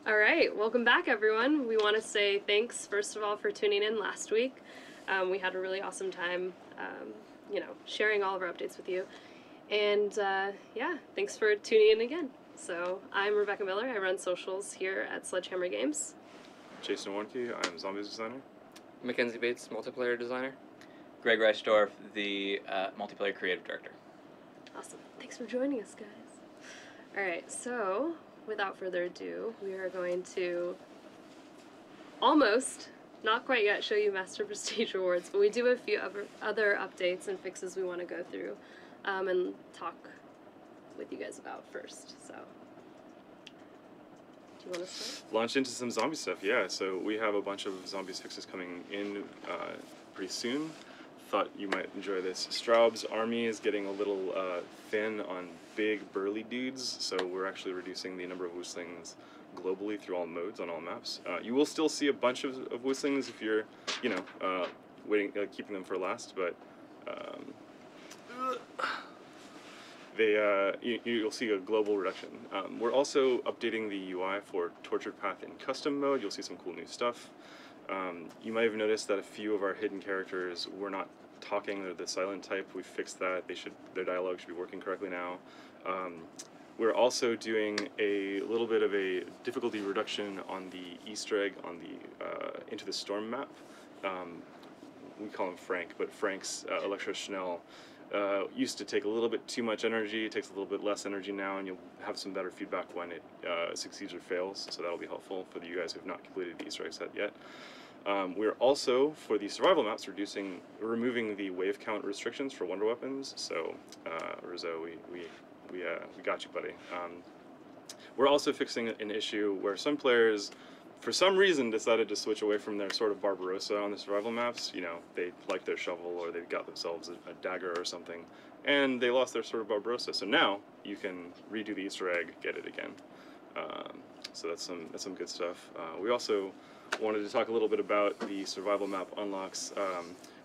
All right, welcome back, everyone. We want to say thanks, first of all, for tuning in last week. We had a really awesome time, sharing all of our updates with you. And yeah, thanks for tuning in again. So I'm Rebecca Miller. I run socials here at Sledgehammer Games. Jason Warnke, I'm Zombies designer. Mackenzie Bates, multiplayer designer. Greg Reichdorf, the multiplayer creative director. Awesome. Thanks for joining us, guys. All right, so without further ado, we are going to almost, not quite yet, show you Master Prestige Rewards, but we do have a few other updates and fixes we want to go through and talk with you guys about first. So, do you want to start? Launch into some zombie stuff, yeah. So we have a bunch of zombies fixes coming in pretty soon. Thought you might enjoy this. Straub's army is getting a little thin on big burly dudes, so we're actually reducing the number of Wooslings globally through all modes on all maps. You will still see a bunch of Wooslings if you're, waiting, keeping them for last, but you'll see a global reduction. We're also updating the UI for Tortured Path in custom mode. You'll see some cool new stuff. You might have noticed that a few of our hidden characters were not talking, they're the silent type. We fixed that. Their dialogue should be working correctly now. We're also doing a little bit of a difficulty reduction on the Easter egg on the Into the Storm map. We call him Frank, but Frank's Electro Schnell used to take a little bit too much energy. It takes a little bit less energy now, and you'll have some better feedback when it succeeds or fails, so that'll be helpful for you guys who have not completed the Easter egg set yet. We're also, for the survival maps, removing the wave count restrictions for wonder weapons, so Rizzo, we got you, buddy. We're also fixing an issue where some players, for some reason, decided to switch away from their sort of Barbarossa on the survival maps. You know, they liked their shovel or they got themselves a dagger or something, and they lost their sort of Barbarossa. So now you can redo the Easter egg, get it again. So that's some good stuff. We also wanted to talk a little bit about the survival map unlocks.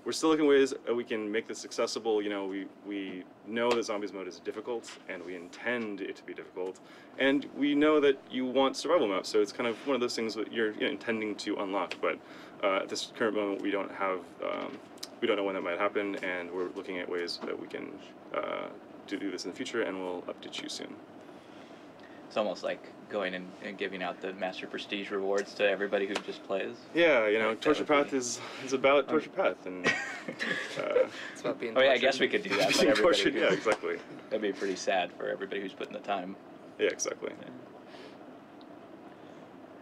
We're still looking at ways we can make this accessible. You know, we know that Zombies mode is difficult, and we intend it to be difficult, and we know that you want survival maps, so it's kind of one of those things that you're intending to unlock, but at this current moment we don't know when that might happen, and we're looking at ways that we can do this in the future, and we'll update you soon. It's almost like going and giving out the Master Prestige rewards to everybody who just plays. Yeah, you know, Torture Path is about Torture Path, and It's about being. Oh yeah, I guess we could do that. But everybody yeah, exactly. That'd be pretty sad for everybody who's putting the time. Yeah, exactly.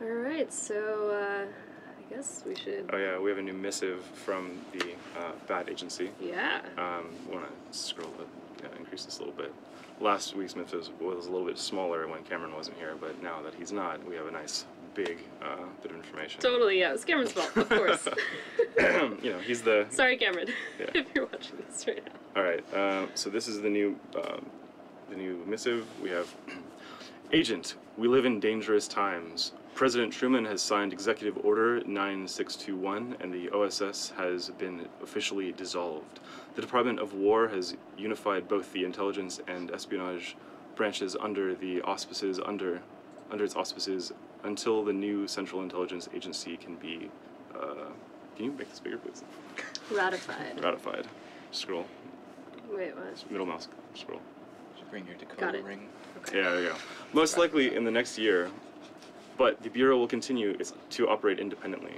All right, so I guess we should. Oh yeah, we have a new missive from the Bad Agency. Yeah. We want to scroll it, increase this a little bit. Last week's missive was a little bit smaller when Cameron wasn't here, but now that he's not, we have a nice big bit of information. Totally, yeah. It's Cameron's fault, of course. He's the... Sorry, Cameron, Yeah. if you're watching this right now. All right, so this is the new missive. We have, Agent, we live in dangerous times. President Truman has signed Executive Order 9621, and the OSS has been officially dissolved. The Department of War has unified both the intelligence and espionage branches under its auspices until the new Central Intelligence Agency can be. Can you make this bigger, please? Ratified. Ratified. Scroll. Wait, what? Middle mouse. Scroll. Should bring your Dakota Got it. ring. Okay. Yeah, there you go. Most likely in the next year, but the Bureau will continue to operate independently.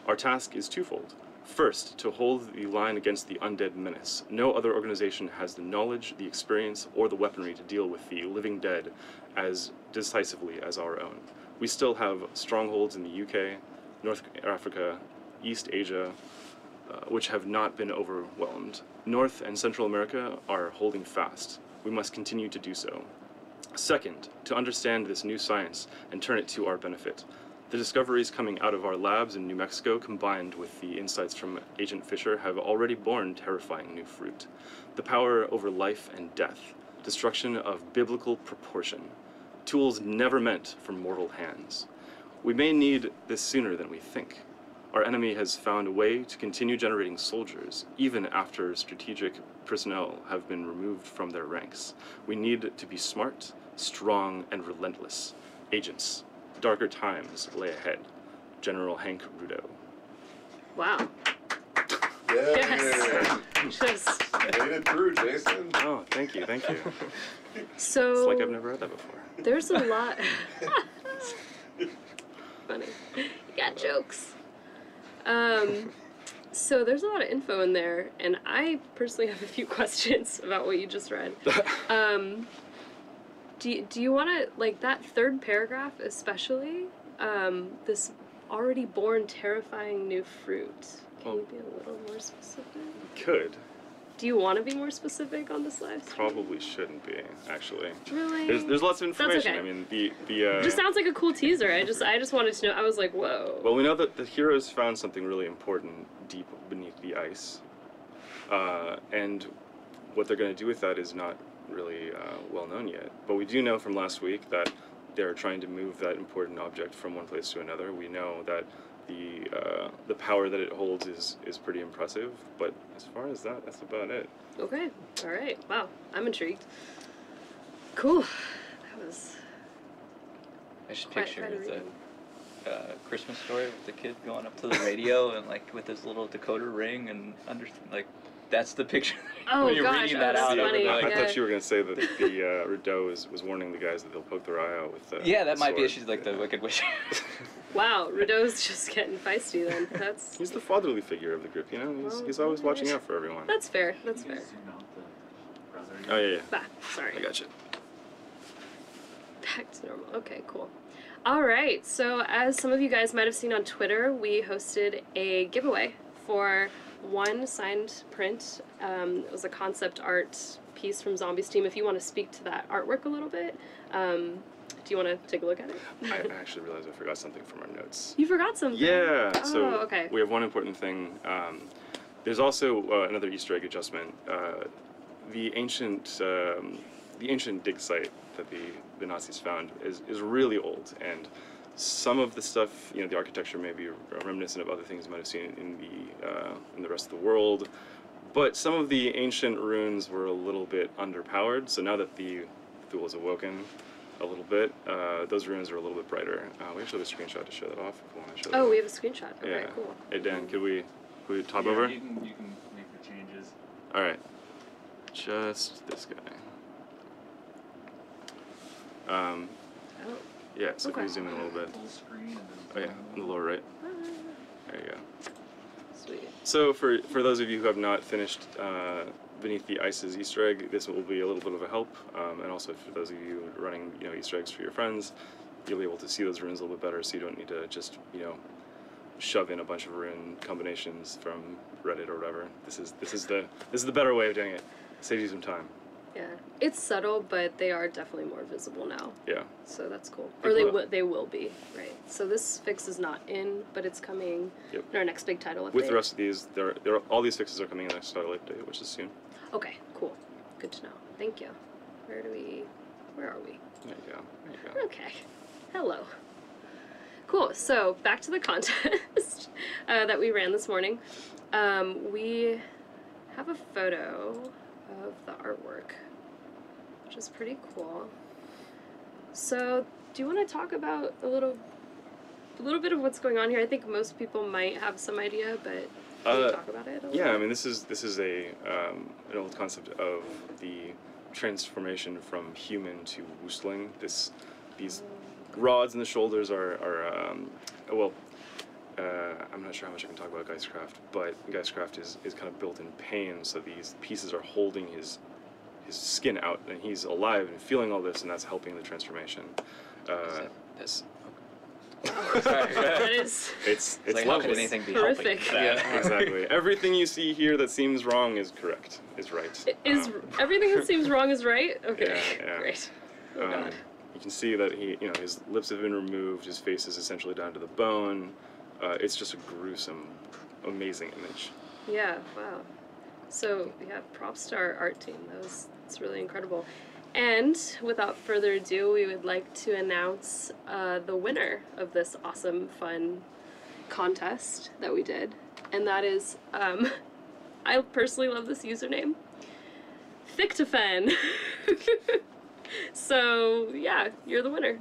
Our task is twofold. First, to hold the line against the undead menace. No other organization has the knowledge, the experience, or the weaponry to deal with the living dead as decisively as our own. We still have strongholds in the UK, North Africa, East Asia, which have not been overwhelmed. North and Central America are holding fast. We must continue to do so. Second, to understand this new science and turn it to our benefit. The discoveries coming out of our labs in New Mexico, combined with the insights from Agent Fisher, have already borne terrifying new fruit. The power over life and death, destruction of biblical proportion, tools never meant for mortal hands. We may need this sooner than we think. Our enemy has found a way to continue generating soldiers, even after strategic personnel have been removed from their ranks. We need to be smart, strong, and relentless. Agents, darker times lay ahead. General Hank Rudeau. Wow. Yeah. Yes. Just Made it through, Jason. Oh, thank you, thank you. so. It's like I've never heard that before. There's a lot. Funny. You got jokes. So there's a lot of info in there, and I personally have a few questions about what you just read. Do you want to, like, that third paragraph especially, this already born terrifying new fruit, can you be a little more specific? Could. Do you want to be more specific on this live stream? Probably shouldn't be, actually. Really? There's lots of information. okay. I mean, the It just sounds like a cool teaser. I just wanted to know. I was like, whoa. well, we know that the heroes found something really important deep beneath the ice, and what they're going to do with that is not really well known yet. But we do know from last week that they're trying to move that important object from one place to another. We know that the power that it holds is pretty impressive, but as far as that, that's about it. Okay. All right. Wow. I'm intrigued. Cool. That was I just quite picture a the reading. Christmas story with the kid going up to the radio and like with his little decoder ring and like that's the picture. Oh, when you're gosh, reading that that was out over funny. the, I like, Yeah. thought you were going to say that the Rideau was warning the guys that they'll poke their eye out with the yeah, that might be sword. it. She's like the Wicked Witch. Wow, Rideau's just getting feisty then. That's He's the fatherly figure of the group, you know? He's always watching out for everyone. that's fair. That's fair. Oh, yeah, yeah. Bah, sorry. I got you. Back to normal. Okay, cool. All right. So as some of you guys might have seen on Twitter, we hosted a giveaway for one signed print. It was a concept art piece from Zombies team. If you want to speak to that artwork a little bit, do you want to take a look at it? I actually realized I forgot something from our notes. You forgot something. Yeah, Oh, so okay. we have one important thing. There's also another Easter egg adjustment. The ancient dig site that the Nazis found is really old, and some of the stuff, you know, the architecture may be reminiscent of other things you might have seen in the rest of the world, but some of the ancient runes were a little bit underpowered. So now that the Thule has awoken a little bit, those runes are a little bit brighter. We actually have a screenshot to show that off if we want to show that. Oh, we have a screenshot. Okay, Yeah. cool. Hey Dan, could we top Yeah, over? You can make the changes. All right, just this guy. Oh. Yeah, so if Okay. we zoom in a little bit. Full screen and then Oh yeah, on the lower right. There you go. Sweet. So for those of you who have not finished Beneath the Ice's Easter egg, this will be a little bit of a help, and also for those of you running, you know, Easter eggs for your friends, you'll be able to see those runes a little bit better, so you don't need to just, you know, shove in a bunch of rune combinations from Reddit or whatever. This is the better way of doing it. Saves you some time. Yeah, it's subtle, but they are definitely more visible now. Yeah. So that's cool. They Or will. they will be, right? So this fix is not in, but it's coming Yep. in our next big title update. With the rest of these, all these fixes are coming in the next title update, which is soon. Okay, cool. Good to know. Thank you. Where are we? There you go. Okay. Hello. Cool. So back to the contest that we ran this morning. We have a photo of the artwork, which is pretty cool. So, do you want to talk about a little bit of what's going on here? I think most people might have some idea, but can you talk about it a little? Yeah, I mean, this is an old concept of the transformation from human to woostling. These rods in the shoulders are I'm not sure how much I can talk about Geistkraft, but Geistkraft is kind of built in pain, so these pieces are holding his skin out, and he's alive and feeling all this, and that's helping the transformation. This. That is It's Like, how could lovely. anything be horrific. helping? Yeah, exactly. Everything you see here that seems wrong is correct, is right. Is everything that seems wrong is right? Okay, Yeah. great. Oh, God. You can see that his lips have been removed, his face is essentially down to the bone. It's just a gruesome, amazing image. Yeah, wow. So, yeah, props to our art team. It's really incredible. And without further ado, we would like to announce the winner of this awesome, fun contest that we did. And that is, I personally love this username, Fictofen. So, yeah, you're the winner.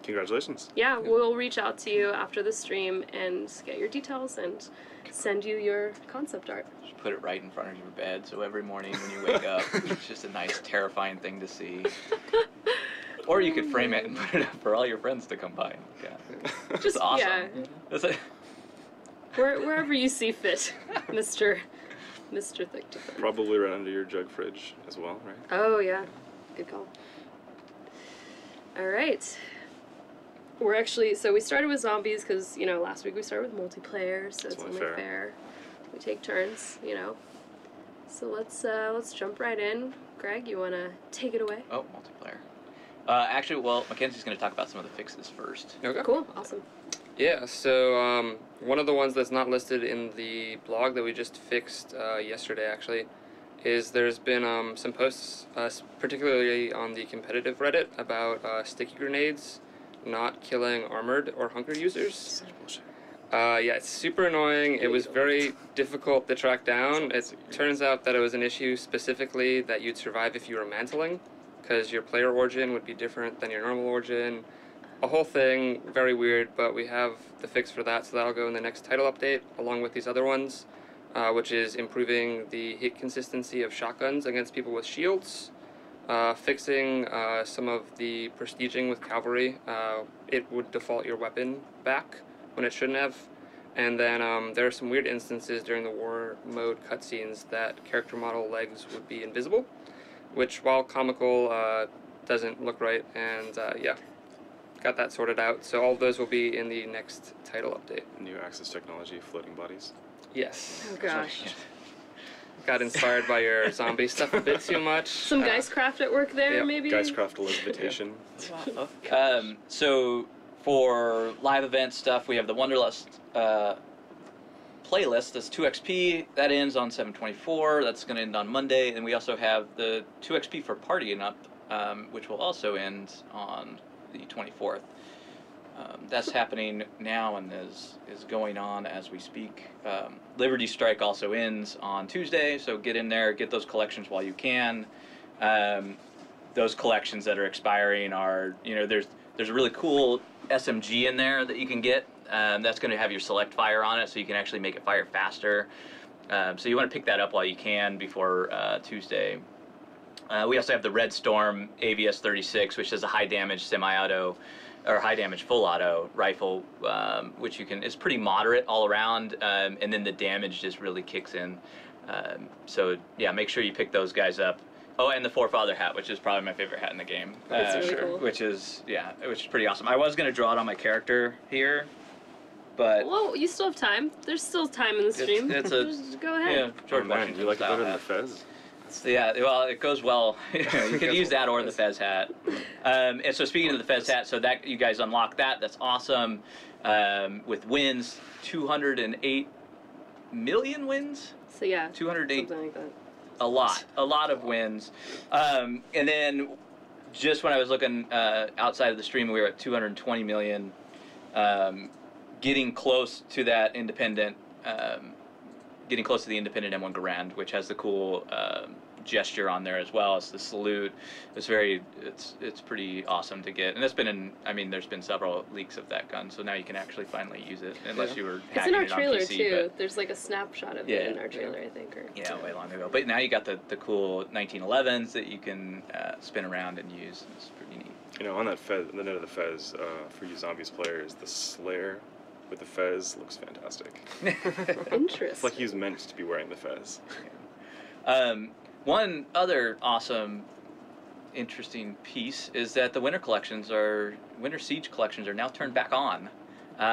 Congratulations. Yeah, we'll reach out to you after the stream and get your details and send you your concept art. Just put it right in front of your bed, so every morning when you wake up, it's just a nice, terrifying thing to see. Or you could frame it and put it up for all your friends to come by and look at. Just awesome. Yeah, It's like, wherever you see fit, Mr. Thick to Thin. Probably right under your jug fridge as well, right? Oh yeah, good call. All right. We're actually, so we started with zombies because, last week we started with multiplayer, so it's only fair. We take turns, So let's jump right in. Greg, you want to take it away? oh, multiplayer. Actually, well, Mackenzie's going to talk about some of the fixes first. Okay. Cool, awesome. Yeah, so one of the ones that's not listed in the blog that we just fixed yesterday, actually, is there's been some posts, particularly on the competitive Reddit, about sticky grenades not killing armored or hunker users. Such bullshit. Yeah, it's super annoying. It was very difficult to track down. It turns out that it was an issue specifically that you'd survive if you were mantling, because your player origin would be different than your normal origin. A whole thing, very weird, but we have the fix for that, so that'll go in the next title update, along with these other ones, which is improving the hit consistency of shotguns against people with shields, fixing some of the prestiging with cavalry. It would default your weapon back when it shouldn't have. And then there are some weird instances during the war mode cutscenes that character model legs would be invisible, which, while comical, doesn't look right, and yeah, got that sorted out. So all of those will be in the next title update. New access technology, floating bodies. Yes. Oh gosh. Got inspired by your zombie stuff a bit too much. Some Geistcraft at work there, yeah, maybe? Geistcraft Elizabethation. So for live event stuff, we have the Wonderlust playlist. That's 2XP. That ends on 7/24. That's going to end on Monday. And we also have the 2XP for Partying Up, which will also end on the 24th. That's happening now and is going on as we speak. Liberty Strike also ends on Tuesday, so get in there, get those collections while you can. Those collections that are expiring are, there's a really cool SMG in there that you can get. That's going to have your select fire on it, so you can actually make it fire faster. So you want to pick that up while you can before Tuesday. We also have the Red Storm AVS 36, which is a high damage semi-auto or high damage full auto rifle, which is pretty moderate all around, and then the damage just really kicks in. So yeah, make sure you pick those guys up. Oh, and the Forefather hat, which is probably my favorite hat in the game. That's really cool. Which is pretty awesome. I was gonna draw it on my character here, but Well, you still have time. There's still time in the stream. Just go ahead. yeah, George Man, Washington do you like it style better than hat. the Fez? Yeah, well, it goes well. You could use that or the Fez hat. And so speaking of the Fez hat, so that you guys unlock that. That's awesome. With wins, 208 million wins. So yeah, 208, something like that. a lot of wins. And then just when I was looking outside of the stream, we were at 220 million, getting close to that independent. Getting close to the independent M1 Garand, which has the cool gesture on there as well. It's the salute. It's pretty awesome to get, and that's been there's been several leaks of that gun, so now you can actually finally use it, unless you were It's hacking in our it on trailer PC, too. but- There's like a snapshot of it in our trailer, I think. Or yeah, way long ago. But now you got the cool 1911s that you can spin around and use. It's pretty neat. On that Fez, the note of the Fez, for you zombies players, the Slayer with the Fez looks fantastic. Interesting. It's like he was meant to be wearing the Fez. One other awesome, interesting piece is that the Winter Siege collections are now turned back on.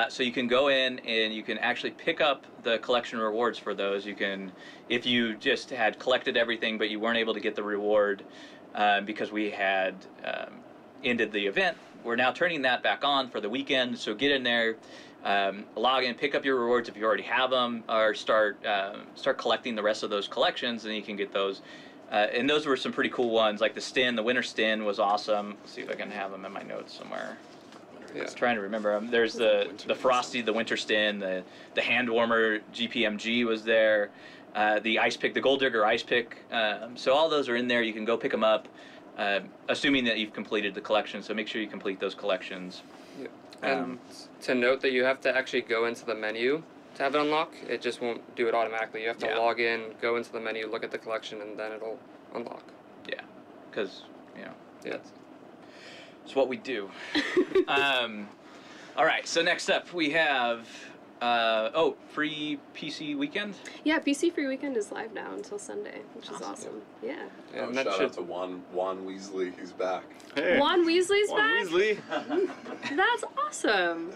So you can go in and you can actually pick up the collection rewards for those. You can, if you just had collected everything but you weren't able to get the reward because we had ended the event, we're now turning that back on for the weekend. So get in there. Log in, pick up your rewards if you already have them, or start collecting the rest of those collections, and you can get those. And those were some pretty cool ones, like the Winter Stin was awesome. Let's see if I can have them in my notes somewhere. Yeah. I was trying to remember them. There's the Frosty, the Winter Stin, the Hand Warmer GPMG was there, the Ice Pick, the Gold Digger Ice Pick. So all those are in there. You can go pick them up. assuming that you've completed the collection. So make sure you complete those collections. Yep. And to note that you have to actually go into the menu to have it unlock. It just won't do it automatically. You have to log in, go into the menu, look at the collection, and then it'll unlock. Yeah, because Yeah. it's what we do. All right, so next up we have free PC weekend. Yeah, PC Free Weekend is live now until Sunday, which is Awesome. awesome. Yeah. Yeah, and shout that out should. to Juan Weasley. He's back. Hey, Juan Weasley's Juan back? Weasley. That's awesome.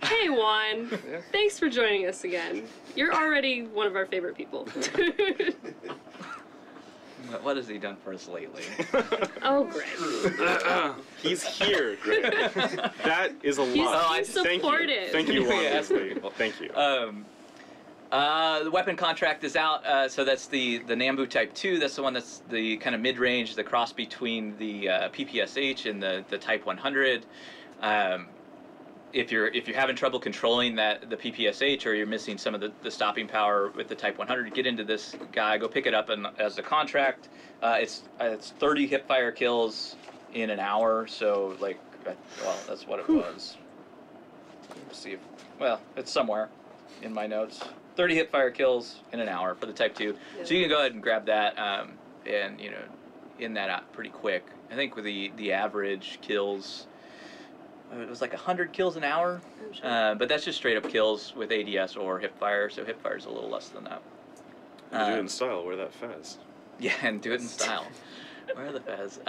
Hey, Juan. Yeah. Thanks for joining us again. You're already one of our favorite people. What has he done for us lately? Oh, great. He's here, Greg. That is a He's, lot. he's Thank you. supportive. Thank you, Juan Yeah. Weasley. Thank you. The weapon contract is out, so that's the Nambu Type 2. That's the one that's the kind of mid-range, the cross between the PPSH and the Type 100. If you're having trouble controlling the PPSH, or you're missing some of the stopping power with the Type 100, get into this guy. Go pick it up as a contract. It's 30 hipfire kills in an hour. So that's what it was. Let's see it's somewhere in my notes. 30 hipfire kills in an hour for the Type 2. Yeah. So you can go ahead and grab that and in that out pretty quick. I think with the average kills. It was like 100 kills an hour, I'm sure. but that's just straight up kills with ADS or hipfire, so hipfire is a little less than that. You do it in style. Wear that fez. Yeah, and do it in style. Where are the fez?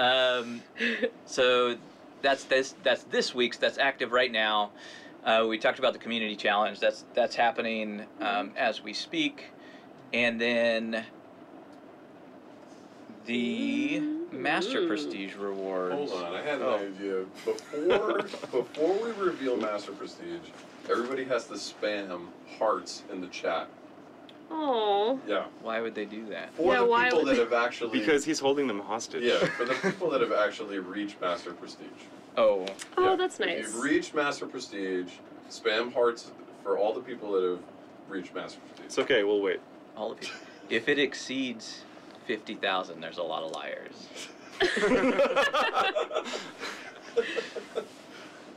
So that's this week's. That's active right now. We talked about the community challenge. That's happening as we speak, and then the Master Prestige rewards. Hold on, I had an idea. Before we reveal Master Prestige, everybody has to spam hearts in the chat. Oh. Yeah. Why would they do that? For Yeah, the why people would that they- have actually... Because he's holding them hostage. Yeah, for the people that have actually reached Master Prestige. Oh, Oh, Yeah. that's If nice. you've reached Master Prestige, spam hearts for all the people that have reached Master Prestige. It's okay. We'll wait. all of you. If it exceeds 50,000, there's a lot of liars.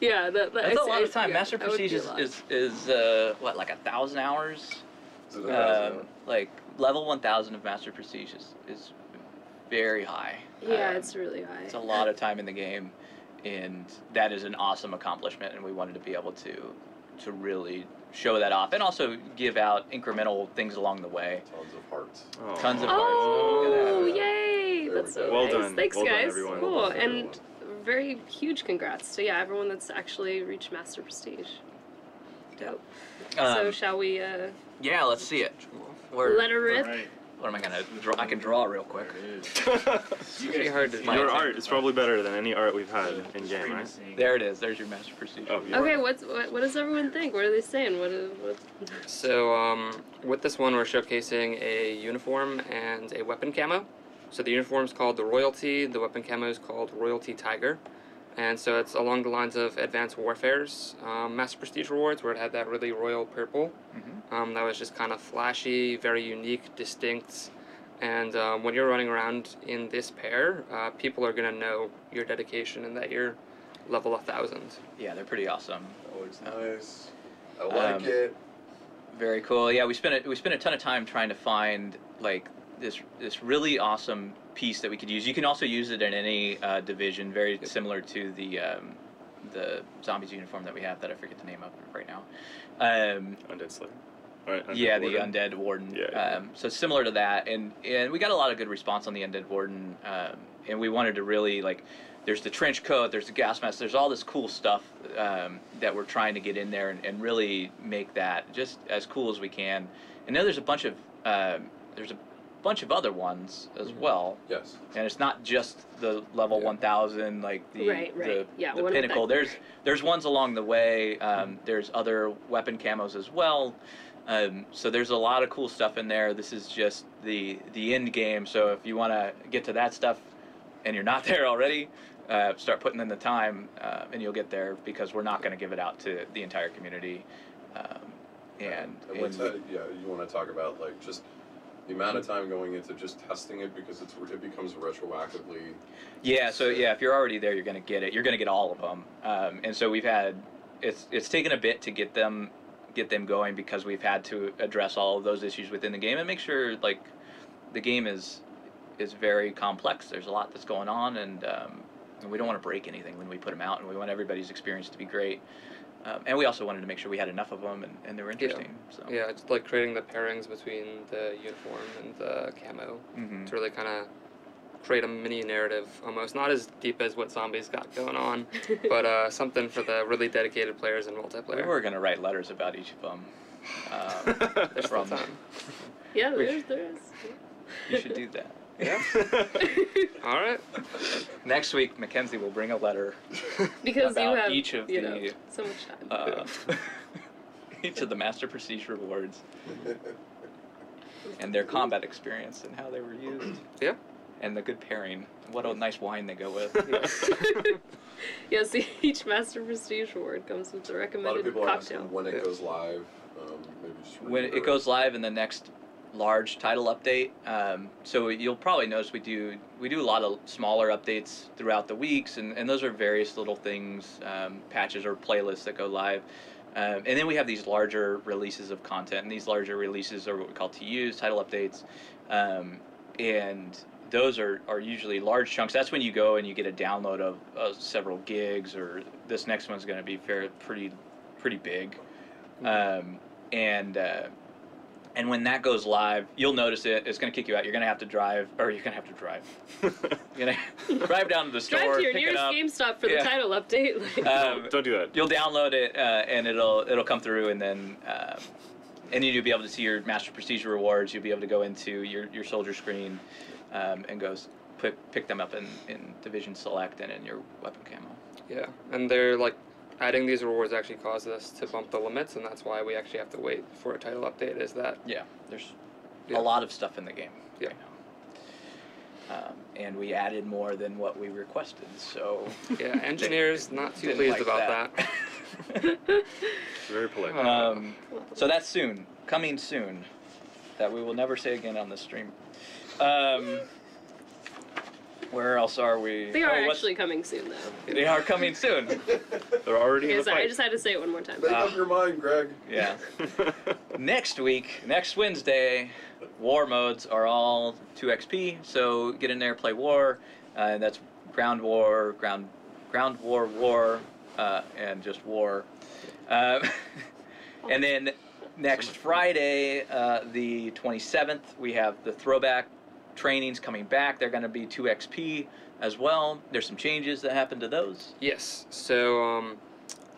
Yeah, That's a lot of time. yeah, Master that would be Prestige a lot. is what, like 1,000 hours? Is it 1,000? Like level 1,000 of Master Prestige is very high. Yeah, it's really high. It's a lot of time in the game, and that is an awesome accomplishment. And we wanted to be able to really show that off, and also give out incremental things along the way. Tons of hearts. Oh. Tons of Oh, Look at that. yay! There That's we go. so Well nice. done. Thanks, Well done, guys. everyone. Cool. Well done, And everyone. very huge congrats to everyone that's actually reached Master Prestige. Dope. So shall we Yeah, let's see it. let her rip? Alright, What am I gonna draw? I can draw real quick. there it is. It's pretty hard to can find. Your see art is probably better than any art we've had the in game, screen right? is saying- There it is. There's your Master Prestige. Oh, yeah. Okay, what does everyone think? What are they saying? What So with this one, we're showcasing a uniform and a weapon camo. So the uniform is called the Royalty. The weapon camo is called Royalty Tiger. And so it's along the lines of Advanced Warfare's Master Prestige rewards, where it had that really royal purple. Mhm. That was just kind of flashy, very unique, distinct. And when you're running around in this pair, people are going to know your dedication and that you're level 1,000. Yeah, they're pretty awesome. That looks nice. I like it. Very cool. Yeah, we spent a ton of time trying to find like this really awesome piece that we could use. You can also use it in any division, very similar to the zombies uniform that we have that I forget the name of right now. Undead Slayer. Right, Yeah, Undead the Warden. Undead Warden. Yeah. So similar to that, and we got a lot of good response on the Undead Warden, and we wanted to really like. There's the trench coat, there's the gas mask, there's all this cool stuff that we're trying to get in there and really make that just as cool as we can. And then there's a bunch of other ones as well. Yes. And it's not just the level Yeah. 1,000, like Right. Yeah, the one of pinnacle. that- There's ones along the way. There's other weapon camos as well. So there's a lot of cool stuff in there. This is just the end game. So if you want to get to that stuff and you're not there already, start putting in the time and you'll get there, because we're not going to give it out to the entire community. And you want to talk about like just the amount of time going into just testing it because it becomes retroactively. Yeah, so yeah, if you're already there, you're gonna get it. You're gonna get all of them, and so we've had it's taken a bit to get them going because we've had to address all of those issues within the game and make sure like the game is very complex. There's a lot that's going on, and we don't want to break anything when we put them out, and we want everybody's experience to be great. And we also wanted to make sure we had enough of them and they were interesting. So. Yeah, it's like creating the pairings between the uniform and the camo to really kind of create a mini narrative almost. Not as deep as what Zombies got going on, but something for the really dedicated players in multiplayer. We were going to write letters about each of them. There's still time. Yeah, there is. You should do that. Yeah. All right. Next week, Mackenzie will bring a letter Because about you have each of the so much time. each of the Master Prestige rewards and their combat experience and how they were used. Yeah. And the good pairing. What a nice wine they go with. Yeah, see, each Master Prestige award comes with a A lot of recommended people are cocktail. asking when it goes live. Maybe just When it goes live in the next large title update, so you'll probably notice we do a lot of smaller updates throughout the weeks, and those are various little things, patches or playlists that go live, and then we have these larger releases of content, and these larger releases are what we call TUs, title updates, and those are usually large chunks. That's when you go and you get a download of several gigs, or this next one's going to be pretty big, and when that goes live, you'll notice it. It's going to kick you out. You're going to have to drive. You're going to drive down to the store, Drive to your pick it nearest up. GameStop for the title update. Like, Don't do that. You'll download it, and it'll come through, and then you'll be able to see your Master Prestige rewards. You'll be able to go into your soldier screen, and go pick them up in Division Select and in your weapon camo. Yeah, and they're like adding these rewards actually causes us to bump the limits, and that's why we actually have to wait for a title update. Is that There's Yeah. a lot of stuff in the game. Yeah. Right now. And we added more than what we requested, so yeah, engineers not too Didn't pleased like about that. Very polite. So that's soon, coming soon, that we will never say again on the stream. Where else are we? they are actually coming soon, though. They are coming soon. They're already in Okay, the sorry, I fight. just had to say it one more time. Make up your mind, Greg. Yeah. Next Wednesday, war modes are all 2XP. So get in there, play war. That's ground war, ground war, and just war. And then next Friday, the 27th, we have the throwback trainings coming back. They're going to be 2XP as well. There's some changes that happened to those. Yes, so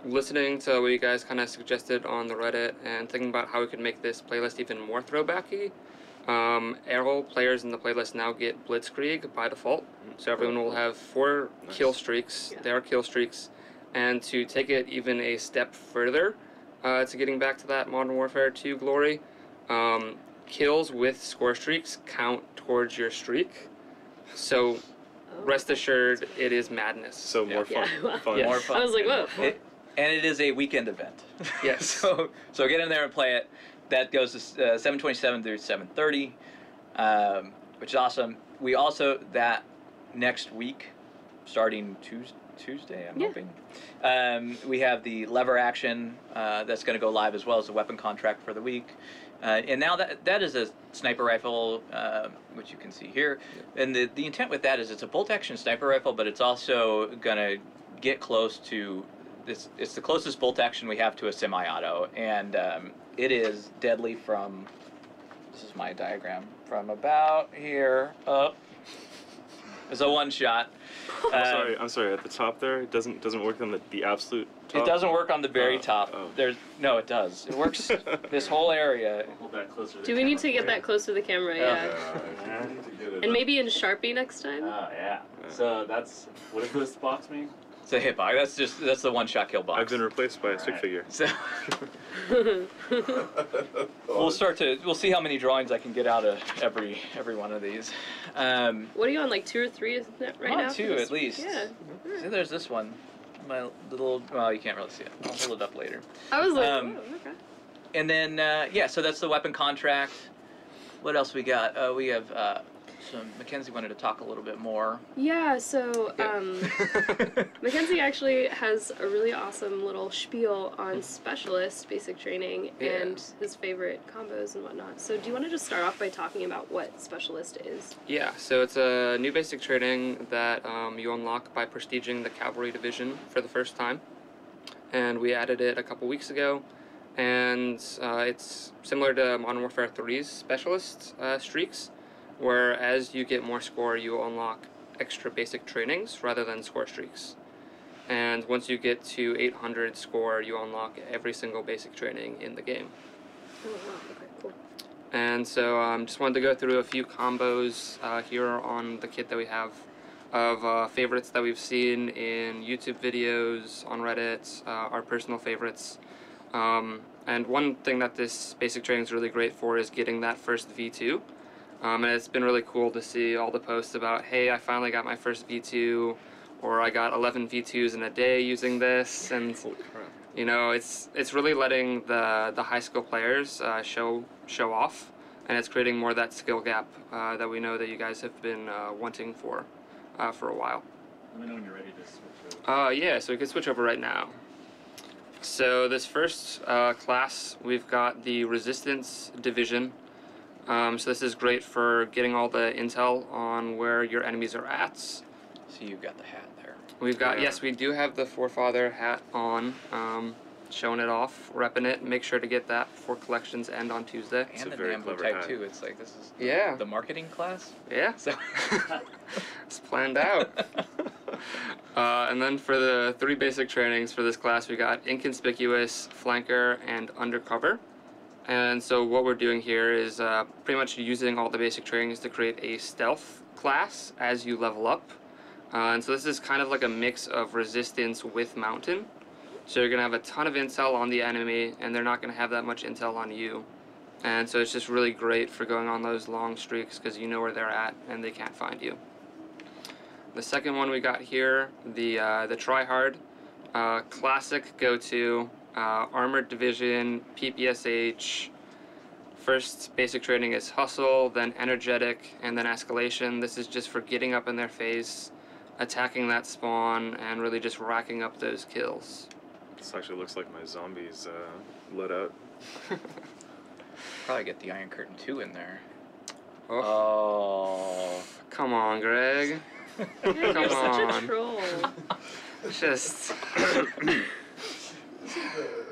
listening to what you guys kind of suggested on the Reddit and thinking about how we could make this playlist even more throwbacky, Arrow players in the playlist now get Blitzkrieg by default. So everyone will have 4 kill streaks. Yeah. They are kill streaks. And to take it even a step further to getting back to that Modern Warfare 2 glory, kills with score streaks count towards your streak. So rest assured, it is madness. So more fun. Yeah. fun. More fun. I was like, whoa. And it is a weekend event. Yes. so get in there and play it. That goes to 7:27 through 7:30, which is awesome. We also, that next week, starting Tuesday, I'm hoping, we have the lever action that's going to go live, as well as the weapon contract for the week. And now that is a sniper rifle, which you can see here. And the intent with that is it's a bolt-action sniper rifle, but it's also going to get close to this. It's the closest bolt-action we have to a semi-auto, and it is deadly from. This is my diagram from about here up. It's a one-shot. I'm sorry. At the top there, it doesn't work on the absolute top. It doesn't work on the very top. oh. No, it does. It works this whole area. Hold that closer to the Do we need to camera get that close to the camera? Yeah. I need to get it. And maybe in Sharpie next time? Oh, yeah. So that's, what does this box mean? It's a hitbox. That's the one-shot kill box. I've been replaced by a stick figure. So we'll see how many drawings I can get out of every one of these. What are you on, like 2 or 3 right I'm on now? 2 at least. Yeah. See, there's this one. My little. Well, you can't really see it. I'll hold it up later. I was like, Um, oh, okay. And then so that's the weapon contract. What else we got? We have Mackenzie wanted to talk a little bit more. Yeah, so Yeah. Mackenzie actually has a really awesome little spiel on specialist basic training Yeah. and his favorite combos and whatnot. So do you want to just start off by talking about what specialist is? Yeah, so it's a new basic training that you unlock by prestiging the cavalry division for the first time. And we added it a couple weeks ago. And it's similar to Modern Warfare 3's specialist streaks, where as you get more score, you unlock extra basic trainings rather than score streaks. And once you get to 800 score, you unlock every single basic training in the game. Oh, wow. Okay, cool. And so just wanted to go through a few combos here on the kit that we have of favorites that we've seen in YouTube videos, on Reddit, our personal favorites. And one thing that this basic training is really great for is getting that first V2. And it's been really cool to see all the posts about, hey, I finally got my first V2, or I got 11 V2s in a day using this. And Holy crap. you know, it's really letting the high skill players show off, and it's creating more of that skill gap that we know that you guys have been wanting for a while. Let me know when you're ready to switch over. Yeah, so we can switch over right now. So this first class, we've got the Resistance Division. So this is great for getting all the intel on where your enemies are at. So you've got the hat there. We've got, Yeah. yes, we do have the Forefather hat on, showing it off, repping it. Make sure to get that before collections end on Tuesday. It's a And the very Nambo clever type hat. too. It's like this is Yeah. the marketing class. Yeah, So it's planned out. And then for the 3 basic trainings for this class, we got Inconspicuous, Flanker, and Undercover. And so what we're doing here is pretty much using all the basic trainings to create a stealth class as you level up. And so this is kind of like a mix of resistance with mountain. So you're going to have a ton of intel on the enemy, and they're not going to have that much intel on you. And so it's just really great for going on those long streaks because you know where they're at and they can't find you. The second one we got here, the Tryhard, classic go-to, Armored Division, PPSH. First basic training is Hustle, then Energetic, and then Escalation. This is just for getting up in their face, attacking that spawn, and really just racking up those kills. This actually looks like my zombies let out. probably get the Iron Curtain 2 in there. Oh, come on, Greg. Yeah, you're Come such on. a troll. Just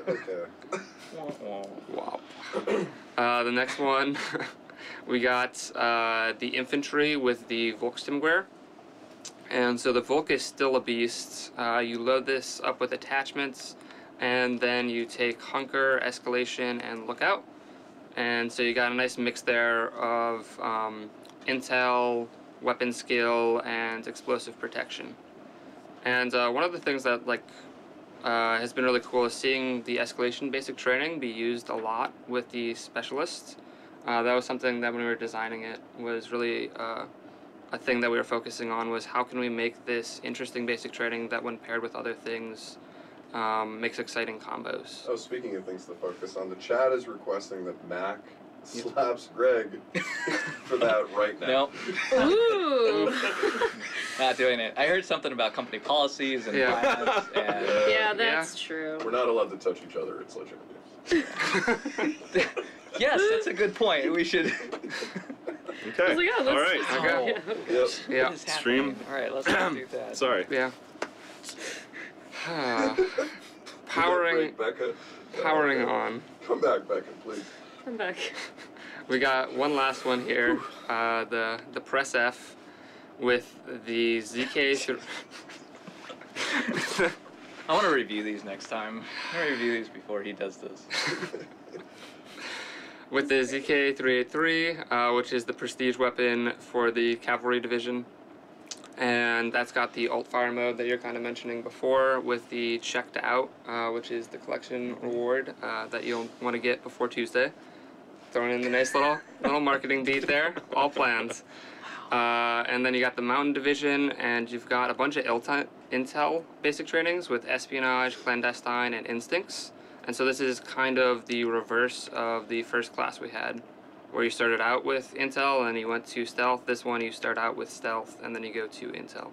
Okay. wow. The next one, we got the infantry with the Volkstimguer. And so the Volk is still a beast. You load this up with attachments, and then you take Hunker, Escalation, and Lookout. And so you got a nice mix there of intel, weapon skill, and explosive protection. And one of the things that has been really cool is seeing the Escalation basic training be used a lot with the specialists. That was something that when we were designing it was really a thing that we were focusing on, was how can we make this interesting basic training that when paired with other things makes exciting combos. Oh, speaking of things to focus on, the chat is requesting that Mac slaps Greg for that right now. No, Ooh. not doing it. I heard something about company policies and Yeah. violence and Yeah, that's true. We're not allowed to touch each other at Sledgehammer Games. yes, that's a good point. We should. Okay. I was like, oh, All let's right. just, Okay. Yep. Yeah. What is happening? Stream. All right, let's not do that. Sorry. Yeah. Powering Powering on. Come back, Becca, please. I'm back. We got one last one here, the Press F with the ZK. I want to review these next time. I'm gonna review these before he does this. With the ZK-383, which is the prestige weapon for the cavalry division. And that's got the alt fire mode that you're kind of mentioning before, with the checked out, which is the collection reward that you'll want to get before Tuesday. Throwing in the nice little marketing beat there, all planned. And then you got the mountain division, and you've got a bunch of intel basic trainings with espionage, clandestine, and instincts. And so this is kind of the reverse of the first class we had. where you started out with Intel and you went to Stealth. This one you start out with Stealth and then you go to Intel.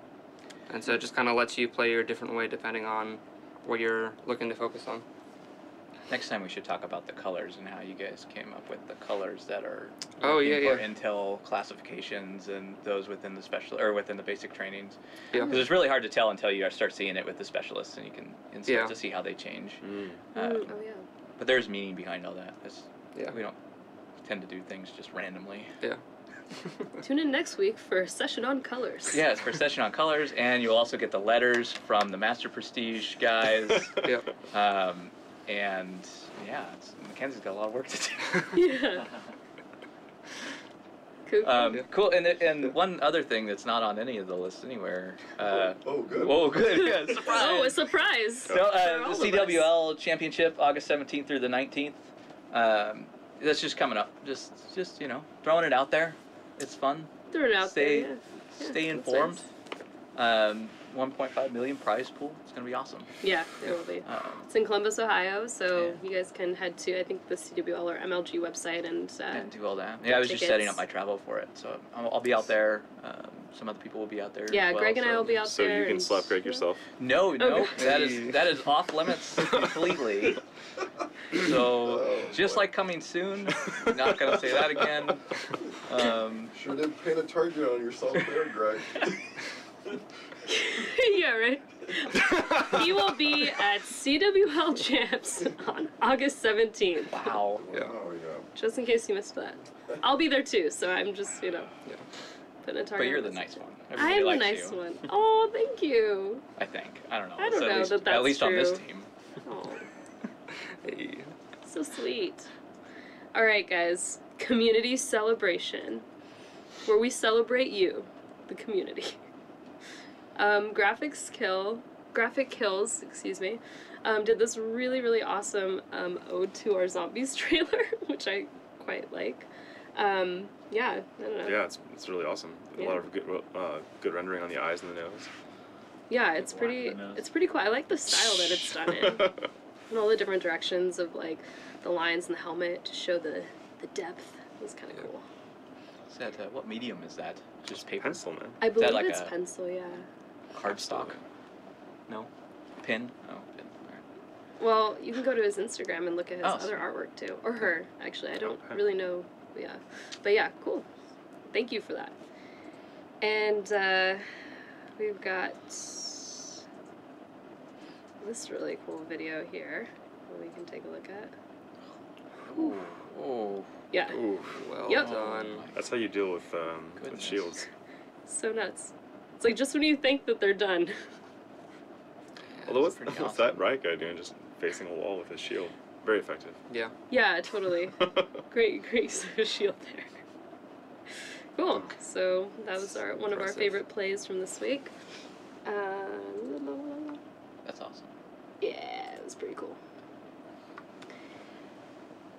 And so it just kind of lets you play your different way depending on what you're looking to focus on. Next time we should talk about the colors and how you guys came up with the colors that are Oh, working yeah, for yeah. Intel classifications and those within the special or within the basic trainings. Yeah. Because it's really hard to tell until you start seeing it with the specialists and you can start Yeah. to see how they change. Oh yeah. But there's meaning behind all that. Yeah. We don't tend to do things just randomly. Yeah. Tune in next week for a session on colors. Yeah, it's for session on colors, and you'll also get the letters from the Master Prestige guys. Yep. And yeah, Mackenzie's got a lot of work to do. Yeah. Cool. Cool. And one other thing that's not on any of the lists anywhere. Oh, good. Oh, good. Yeah, surprise. Oh, a surprise. So, For all the of us. CWL Championship, August 17th through the 19th. That's just coming up. Just throwing it out there. It's fun. Throw it out Stay- there. Yeah. Stay Yeah, informed. that's 1.5 million prize pool. It's gonna be awesome. Yeah, it will be. It's in Columbus, Ohio, so you guys can head to, I think, the CWL or MLG website and And do all that. Yeah, I was just setting tickets. up my travel for it, so I'll be out there. Some other people will be out there. yeah, as well, Greg and I so- will be out So there. you can and- slap Greg yourself. No, Okay. that is off limits completely. So Oh, just boy. like coming soon. Not gonna say that again. Sure did paint a target on yourself there, Greg. Yeah, right. He will be at CWL Champs on August 17th. Wow. Yeah. Oh, yeah. Just in case you missed that. I'll be there too, so I'm just, putting a target. But you're on the myself. nice one. I Everybody am the likes nice you, one. Oh, thank you. I think. I don't know. I don't know that that's at least on this true. team. Oh, Hey. so sweet. All right, guys. Community celebration, where we celebrate you, the community. Graphic Kills, did this really, really awesome ode to our zombies trailer, which I quite like. Yeah, I don't know. Yeah, it's really awesome. A Yeah. lot of good rendering on the eyes and the nose. Yeah, it's Black pretty. nose. It's pretty cool. I like the style that it's done in, and all the different directions of like the lines and the helmet to show the depth. It was kind of cool. Is that what medium is that? Just paper? Pencil, man. I believe like it's a- pencil. Yeah. Cardstock? No. Pin? Oh, pin. All right. Well, you can go to his Instagram and look at his Oh, other artwork too, or her. Actually, I don't Okay. really know. Yeah, but yeah, cool. Thank you for that. And we've got this really cool video here that we can take a look at. Ooh. Oh. Yeah, Ooh, Well Yep. done. that's how you deal with Goodness. shields. so nuts. It's like just when you think that they're done. Although what's pretty that awesome. Riot guy doing, just facing a wall with his shield? Very effective. Yeah. Yeah, totally. Great use of a shield there. Cool. So that was one of our Impressive. favorite plays from this week. That's awesome. Yeah, it was pretty cool.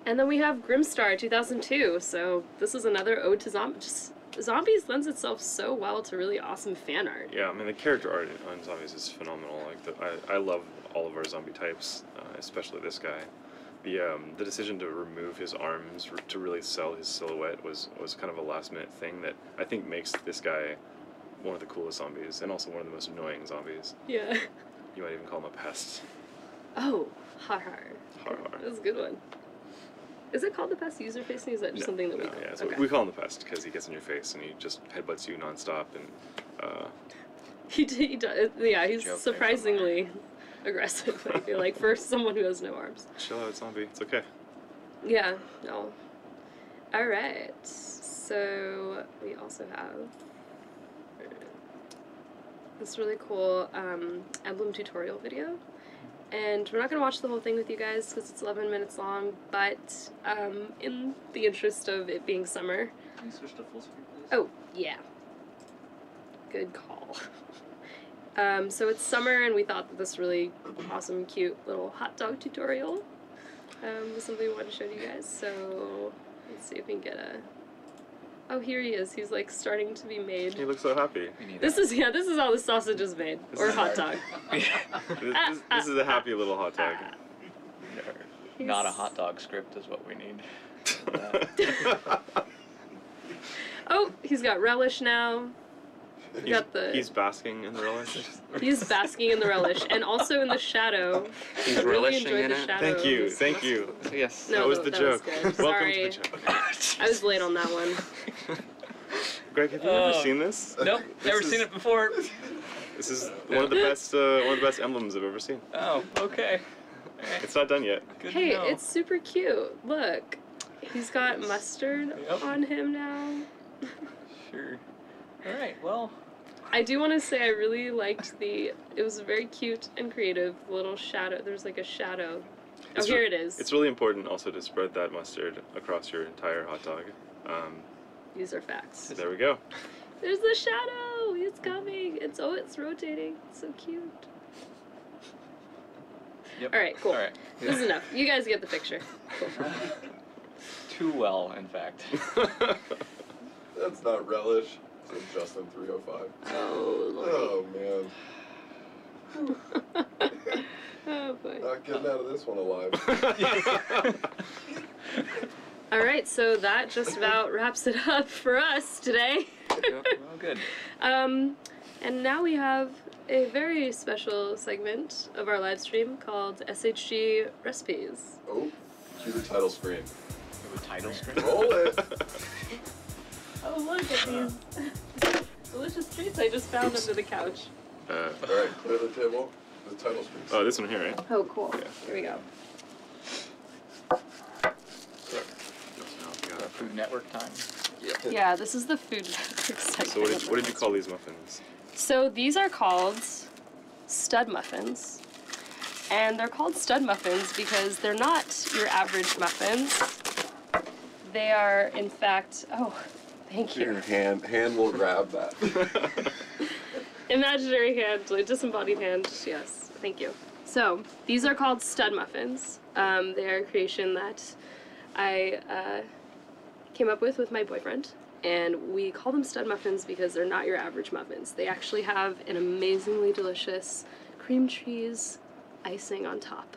And then we have Grimstar 2002. So this is another ode to zombies. Zombies lends itself so well to really awesome fan art. Yeah, I mean the character art on zombies is phenomenal. I love all of our zombie types, especially this guy. The decision to remove his arms to really sell his silhouette was kind of a last minute thing that I think makes this guy one of the coolest zombies and also one of the most annoying zombies. Yeah. You might even call him a pest. Oh, har har. Har har. That was a good one. Is it called the pest user facing? Is that just something that we no, do? yeah, so Okay. we call him the pest because he gets in your face and he just headbutts you nonstop and He does. Yeah, he's Joke there surprisingly aggressive. I feel like for someone who has no arms. chill out, zombie. It's okay. Yeah. No. All right. So we also have this really cool emblem tutorial video. And we're not going to watch the whole thing with you guys because it's 11 minutes long, but in the interest of it being summer. Can you switch to full screen, please? Oh, yeah. Good call. So it's summer, and we thought that this really awesome, cute little hot dog tutorial was something we wanted to show to you guys. So let's see if we can get a... Oh, here he is. He's like starting to be made. He looks so happy. We need This that. is how the sausage is made, This or is hot hard. dog. This is a happy little hot dog. Not a hot dog script is what we need. Oh, he's got relish now. We got the. He's basking in the relish. He's basking in the relish, and also in the shadow. He's I really relishing enjoyed in the it. shadow. Thank you, of this. thank you. Yes. No, That was the that joke. was good. Welcome Sorry. to the joke. I was late on that one. Greg, have you ever seen this? Nope, never This seen is- it before. This is one of the best emblems I've ever seen. Oh, okay. It's not done yet. Good Hey, to know. it's super cute. Look, he's got mustard Yep. on him now. Sure. All right. Well. I do want to say I really liked it was very cute and creative, little shadow. There's like a shadow. It's Here it is. It's really important also to spread that mustard across your entire hot dog. These are facts. There we go. There's the shadow. It's coming. It's rotating. It's so cute. Yep. All right, cool. All right. This is enough. You guys get the picture. Too well, in fact. That's not relish. It's Justin 305. Oh, Oh man. oh boy. Not getting out of this one alive. All right, so that just about wraps it up for us today. Well, good. And now we have a very special segment of our live stream called SHG Recipes. Oh, cue the title screen. The title screen. Roll it. Oh, look at these delicious treats I just found under the couch. All right, clear the table. The title screen. Oh, this one here, right? Oh, cool. Yeah. Here we go. Food Network time. Yeah, this is the food segment. So what did you call these muffins? So these are called stud muffins. And they're called stud muffins because they're not your average muffins. They are, in fact, oh, thank you. Your hand will grab that. Imaginary hand, like disembodied hand, yes, thank you. So, these are called stud muffins. They are a creation that I came up with my boyfriend. And we call them stud muffins because they're not your average muffins. They actually have an amazingly delicious cream cheese icing on top.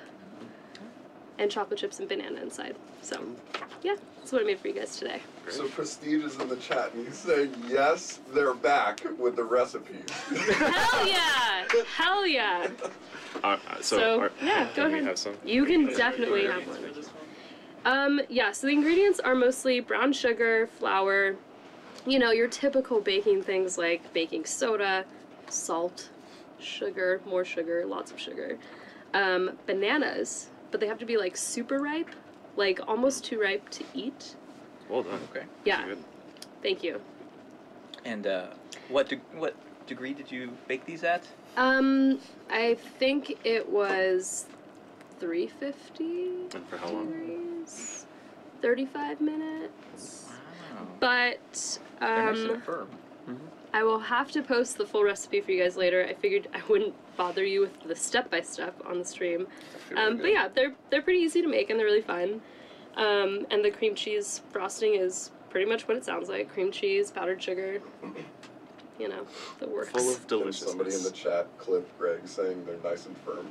And chocolate chips and banana inside. So, yeah, that's what I made for you guys today. So Prestige is in the chat and he's saying, yes, they're back with the recipes. Hell yeah! Hell yeah! Yeah, go can we ahead. have some? You can definitely have one. Yeah, so the ingredients are mostly brown sugar, flour, you know, your typical baking things like baking soda, salt, sugar, more sugar, lots of sugar, bananas, but they have to be like super ripe, like almost too ripe to eat. Well done. Okay. Yeah, Good. thank you. And what degree did you bake these at? I think it was 350 And for how long? degrees, 35 minutes. Wow. But They're nice and firm. I will have to post the full recipe for you guys later. I figured I wouldn't bother you with the step-by-step on the stream. But yeah, they're pretty easy to make and they're really fun. And the cream cheese frosting is pretty much what it sounds like. Cream cheese, powdered sugar, you know, the works. Full of And deliciousness. somebody in the chat clipped Greg saying they're nice and firm.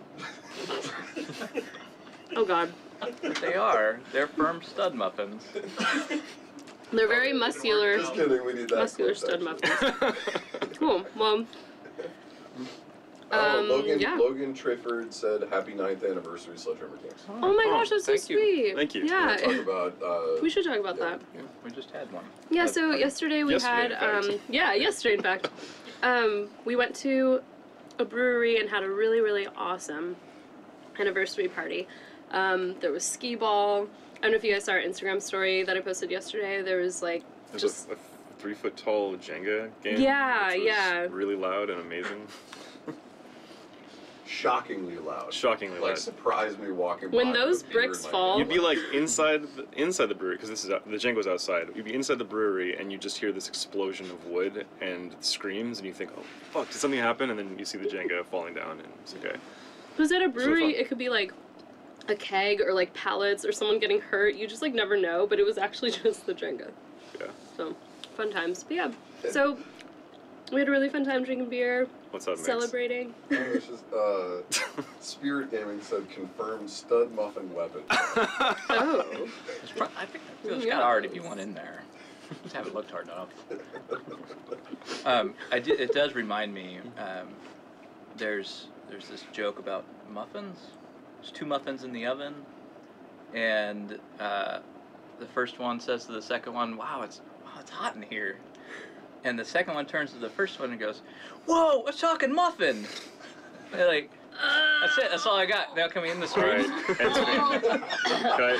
Oh god. They are. They're firm stud muffins. They're very muscular. Just kidding, we need that. Muscular clip, stud actually. muffins. Cool. Well, yeah. Logan Trifford said, "Happy 9th anniversary, Sledgehammer Games." Oh my gosh, that's so thank you. sweet. Thank you. Yeah. Talk about. We should talk about yeah. that. Yeah, we just had one. Yeah, so yesterday we Yesterday, had, in fact. yesterday in fact, we went to a brewery and had a really, really awesome anniversary party. There was skee ball. I don't know if you guys saw our Instagram story that I posted yesterday. There was like There's just a 3-foot tall Jenga game. Yeah, which was yeah. Really loud and amazing. Shockingly loud. Shockingly Like loud. surprised me walking by. When with a those beer bricks in my fall- hand. You'd be like inside the brewery because this is the Jenga's outside. You'd be inside the brewery and you just hear this explosion of wood and screams and you think, oh fuck, did something happen? And then you see the Jenga falling down and it's okay. Because at a brewery, fun. it could be like a keg or like pallets or someone getting hurt. You just like never know, but it was actually just the Jenga. Yeah. So, fun times. But yeah, so we had a really fun time drinking beer. What's up, Mix? Celebrating. It's just, Spirit Gaming said confirmed stud muffin weapon. Oh. I think there's got to already be one in there. Just haven't looked hard enough. It does remind me. There's this joke about muffins. There's 2 muffins in the oven, and the first one says to the second one, "Wow, it's hot in here." And the second one turns to the first one and goes, "Whoa, a talking muffin!" They're like, that's it. That's all I got. Now can we end the stream? Cut.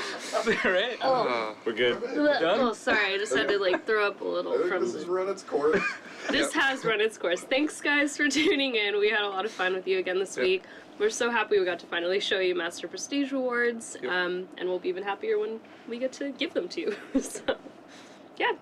Right? Oh. We're good. Oh, sorry. I just had to like throw up a little I think from this has run its course. This has run its course. Thanks, guys, for tuning in. We had a lot of fun with you again this week. We're so happy we got to finally show you Master Prestige Rewards, and we'll be even happier when we get to give them to you. So, yeah.